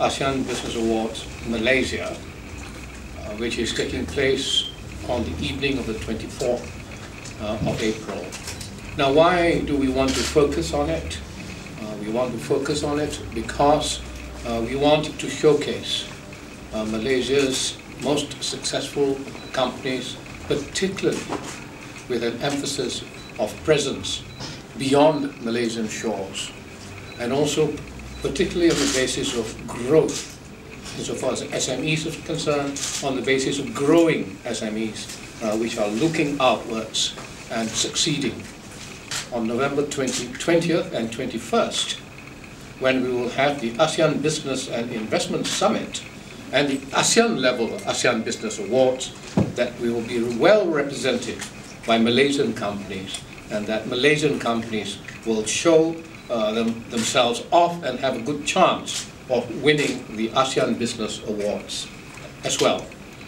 ASEAN Business Awards Malaysia, which is taking place on the evening of the 24th of April. Now, why do we want to focus on it? We want to focus on it because we want to showcase Malaysia's most successful companies, particularly with an emphasis of presence beyond Malaysian shores, and also particularly on the basis of growth, insofar as SMEs are concerned, on the basis of growing SMEs which are looking outwards and succeeding. On November 20th and 21st, when we will have the ASEAN Business and Investment Summit and the ASEAN level ASEAN Business Awards, that we will be well represented by Malaysian companies, and that Malaysian companies will show themselves off and have a good chance of winning the ASEAN Business Awards as well.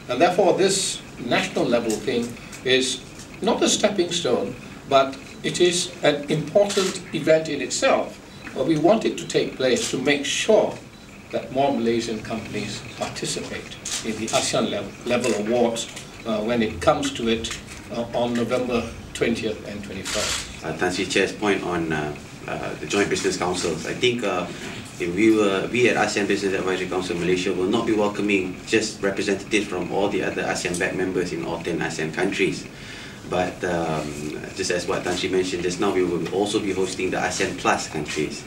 And therefore this national level thing is not a stepping stone, but it is an important event in itself. We want it to take place to make sure that more Malaysian companies participate in the ASEAN level awards when it comes to it on November 20th and 21st. Tan Sri Chair's point on the Joint Business Councils. I think we at ASEAN Business Advisory Council Malaysia will not be welcoming just representatives from all the other ASEAN-backed members in all 10 ASEAN countries. But just as what Tan Sri mentioned just now, we will also be hosting the ASEAN Plus countries.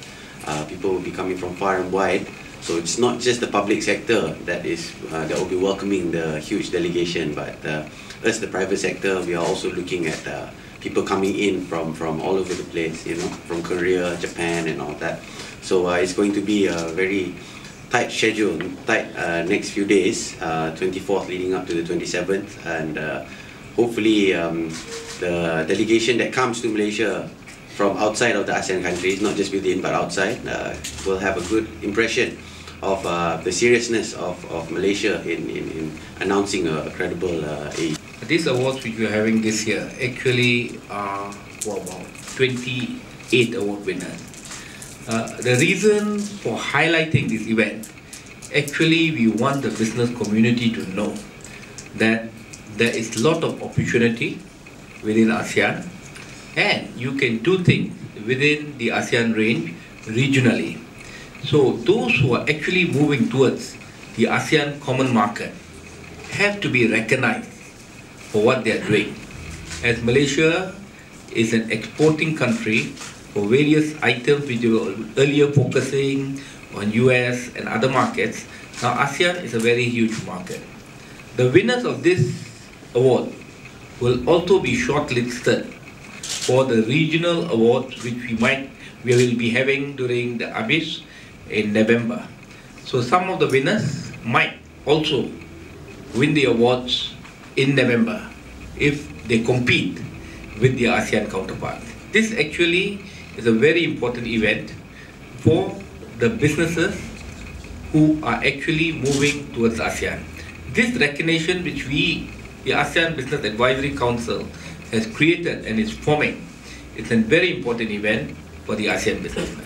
People will be coming from far and wide. So it's not just the public sector that will be welcoming the huge delegation, but us, the private sector, we are also looking at people coming in from all over the place, you know, from Korea, Japan, and all that. So it's going to be a very tight schedule, next few days, 24th leading up to the 27th, and hopefully the delegation that comes to Malaysia from outside of the ASEAN countries, not just within but outside, will have a good impression of the seriousness of Malaysia in announcing a credible aid. These awards which we are having this year actually are about 28 award winners. The reason for highlighting this event, actually we want the business community to know that there is a lot of opportunity within ASEAN, and you can do things within the ASEAN range regionally. So those who are actually moving towards the ASEAN common market have to be recognized for what they are doing. As Malaysia is an exporting country for various items which were earlier focusing on US and other markets, now ASEAN is a very huge market. The winners of this award will also be shortlisted for the regional awards which we will be having during the ABIS in November. So some of the winners might also win the awards in November if they compete with the ASEAN counterparts. This actually is a very important event for the businesses who are actually moving towards ASEAN. This recognition which we, the ASEAN Business Advisory Council, has created and is forming, it's a very important event for the ASEAN businessmen.